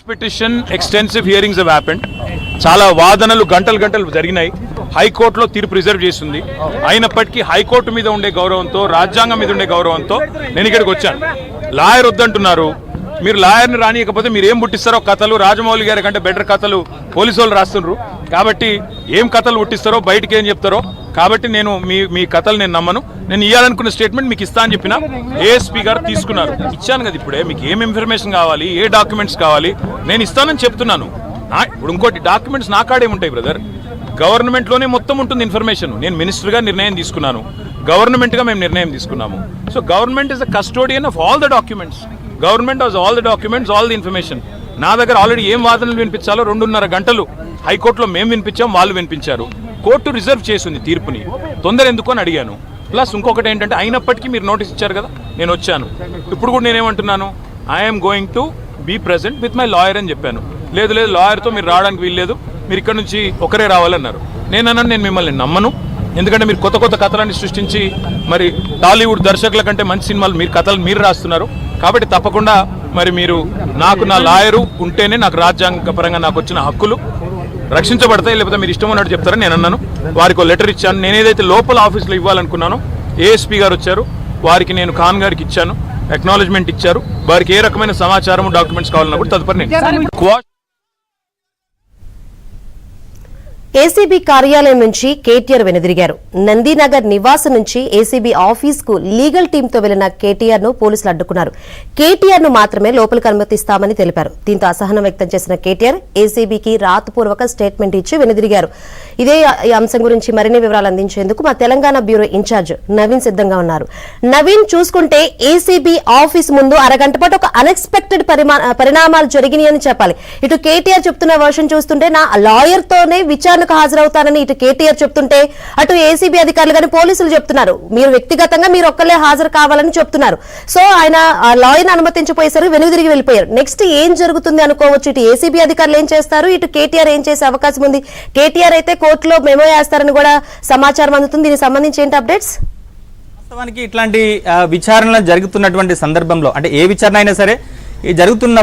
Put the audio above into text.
Petition extensive hearings have happened. చాలా వాదనలు గంటలు జరిగినాయి. హైకోర్టులో తీర్పు రిజర్వ్ చేసింది. అయినప్పటికీ హైకోర్టు మీద ఉండే గౌరవంతో, రాజ్యాంగం మీద ఉండే గౌరవంతో నేను ఇక్కడికి వచ్చాను. లాయర్ వద్దంటున్నారు. మీరు లాయర్ని రానియకపోతే మీరు ఏం పుట్టిస్తారో కథలు, రాజమౌళి గారి కంటే బెటర్ కథలు పోలీసు వాళ్ళు రాస్తున్నారు. కాబట్టి ఏం కథలు పుట్టిస్తారో, బయటకి ఏం చెప్తారో, కాబట్టి నేను మీ కథలు నేను నమ్మను. నేను ఇవ్వాలనుకున్న స్టేట్మెంట్ మీకు ఇస్తా అని చెప్పిన ఏఎస్పీ గారు తీసుకున్నారు. ఇచ్చాను కదా. ఇప్పుడే మీకు ఏం ఇన్ఫర్మేషన్ కావాలి, ఏ డాక్యుమెంట్స్ కావాలి నేను ఇస్తానని చెప్తున్నాను. ఇప్పుడు ఇంకోటి డాక్యుమెంట్స్ నా కాడేముంటాయి బ్రదర్, గవర్నమెంట్లోనే మొత్తం ఉంటుంది ఇన్ఫర్మేషన్. నేను మినిస్టర్గా నిర్ణయం తీసుకున్నాను, గవర్నమెంట్గా మేము నిర్ణయం తీసుకున్నాము. So government is the custodian of all the documents. Government has all the documents, all the information. నా దగ్గర ఆల్రెడీ ఏం వాదనలు వినిపించాలో 2.5 గంటలు హైకోర్టులో మేము వినిపించాం, వాళ్ళు వినిపించారు. కోర్టు రిజర్వ్ చేసింది తీర్పుని. తొందర ఎందుకు అని అడిగాను. ప్లస్ ఇంకొకటి ఏంటంటే, అయినప్పటికీ మీరు నోటీస్ ఇచ్చారు కదా, నేను వచ్చాను. ఇప్పుడు కూడా నేనేమంటున్నాను, I'm going to be present with my lawyer అని చెప్పాను. లేదు లాయర్తో మీరు రావడానికి వీల్లేదు, మీరు ఇక్కడ నుంచి ఒకరే రావాలన్నారు. నేను మిమ్మల్ని నమ్మను. ఎందుకంటే మీరు కొత్త కథలన్నీ సృష్టించి మరి టాలీవుడ్ దర్శకుల కంటే మంచి సినిమాలు మీరు రాస్తున్నారు. కాబట్టి తప్పకుండా మరి మీరు నా లాయరు ఉంటేనే నాకు రాజ్యాంగపరంగా నాకు వచ్చిన హక్కులు రక్షించబడతాయి. లేకపోతే మీరు ఇష్టం ఉన్నట్టు చెప్తారని నేను అన్నాను. వారికి ఒక లెటర్ ఇచ్చాను. నేను ఏదైతే లోపల ఆఫీస్లో ఇవ్వాలనుకున్నానో ఏఎస్పీ గారు వచ్చారు, వారికి నేను ఖాన్ గారికి ఇచ్చాను, అక్నాలెడ్జ్మెంట్ ఇచ్చారు. వారికి ఏ రకమైన సమాచారం, డాక్యుమెంట్స్ కావాలన్నా కూడా తదుపరి నేను ఏసీబీ కార్యాలయం నుంచి కేటీఆర్ వెనుదిరిగారు. నందీనగర్ నివాసం నుంచి ఏసీబీ ఆఫీస్ కు లీగల్ టీంతో వెళ్లిన కేటీఆర్ ను పోలీసులు అడ్డుకున్నారు. కేటీఆర్ ను మాత్రమే లోపలికి అనుమతిస్తామని తెలిపారు. దీంతో అసహనం వ్యక్తం చేసిన కేటీఆర్ ఏసీబీకి రాతపూర్వక స్టేట్మెంట్ ఇచ్చి వెనుదిరిగారు. ఇదే అంశం గురించి మరిన్ని వివరాలు అందించేందుకు మా తెలంగాణ బ్యూరో ఇన్ఛార్జ్ నవీన్ సిద్ధంగా ఉన్నారు. నవీన్, చూసుకుంటే ఏసీబీ ఆఫీస్ ముందు అరగంట పాటు ఒక అన్ఎక్స్పెక్టెడ్ పరిణామాలు జరిగినాయని చెప్పాలి. ఇటు కేటీఆర్ చెప్తున్న వర్షన్ చూస్తుంటే నా లాయర్ తోనే విచారణ హాజరవుతానని ఇటు కేటీఆర్ చెప్తుంటే, అటు ఏసీబీ అధికారులు కానీ పోలీసులు చెప్తున్నారు మీరు వ్యక్తిగతంగా మీరు ఒక్కలే హాజరు కావాలని చెప్తున్నారు. సో ఆయన లాయర్ అనుమతించిపోయేసరికి వెనుదిరిగి వెళ్ళిపోయారు. నెక్స్ట్ ఏం జరుగుతుంది అనుకోవచ్చు? ఇటు ఏసీబీ అధికారులు ఏం చేస్తారు, ఇటు కేటీఆర్ ఏం చేసే అవకాశం ఉంది? కేటీఆర్ అయితే కోర్టులో మెమో వేస్తారని కూడా సమాచారం అందుతుంది. దీనికి సంబంధించి ఏంటి అప్డేట్స్? వాస్తవానికి ఇట్లాంటి విచారణ జరుగుతున్నటువంటి సందర్భంలో, అంటే ఏ విచారణ అయినా సరే జరుగుతున్న